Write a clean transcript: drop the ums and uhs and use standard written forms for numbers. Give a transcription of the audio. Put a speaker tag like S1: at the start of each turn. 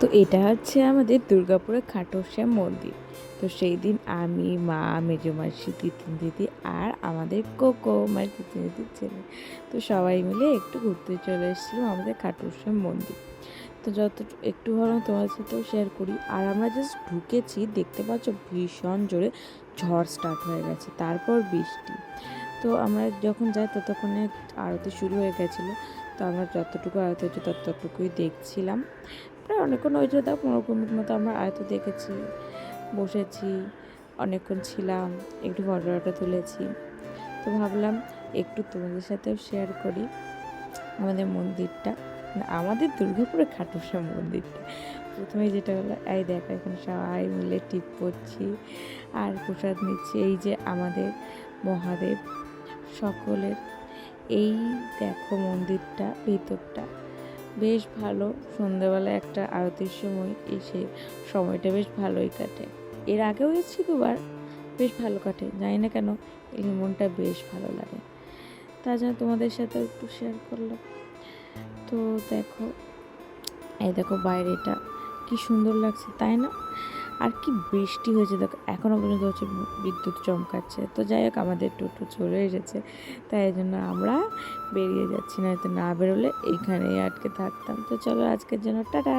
S1: তো এটা হচ্ছে আমাদের দুর্গাপুরের খাটু শ্যাম মন্দির। তো সেই দিন আমি, মা, মেজমাসি, তিতিন দিদি আর আমাদের কোকো মানে তিতিন দিদির ছেলে, তো সবাই মিলে একটু ঘুরতে চলে এসেছিলাম আমাদের খাটু শ্যাম মন্দির। তো একটু ভাবলাম তোমার সাথেও শেয়ার করি। আর আমরা জাস্ট ঢুকেছি, দেখতে পাচ্ছ ভীষণ জোরে ঝড় স্টার্ট হয়ে গেছে, তারপর বৃষ্টি। তো আমরা যখন যাই ততক্ষণে আরতি শুরু হয়ে গেছিলো। তো আমরা যতটুকু আরতি হচ্ছে ততটুকুই দেখছিলাম। প্রায় অনেকক্ষণ হয়েছিল, তাও 15 মিনিট মতো আমরা আয়তো দেখেছি, বসেছি, অনেকক্ষণ ছিলাম, একটু ফটো তুলেছি। তো ভাবলাম একটু তোমাদের সাথেও শেয়ার করি আমাদের মন্দিরটা, মানে আমাদের দুর্গাপুরের খাটু শ্যাম মন্দিরটা। প্রথমে যেটা হলো, এই দেখো এখানে সবাই মিলে টিপ করছি আর প্রসাদ নিচ্ছি। এই যে আমাদের মহাদেব সকলের, এই দেখো মন্দিরটা, ভেতরটা বেশ ভালো। সন্ধ্যাবেলা একটা আরতির সময় এসে সময়টা বেশ ভালোই কাটে। এর আগেও এসেছি দুবার, বেশ ভালো কাটে, জানি না কেন এই মনটা বেশ ভালো লাগে। তার জন্য তোমাদের সাথে একটু শেয়ার করলাম। তো দেখো, এই দেখো বাইরেটা কি সুন্দর লাগছে, তাই না? আর কি বৃষ্টি হয়েছে দেখো, এখনও পর্যন্ত হচ্ছে বিদ্যুৎ চমকাচ্ছে। তো যাই হোক, আমাদের টোটো চলে এসেছে, তাই জন্য আমরা বেরিয়ে যাচ্ছি, না তো না বেরোলে এইখানেই আটকে থাকতাম। তো চলো আজকের জন্য টাটা।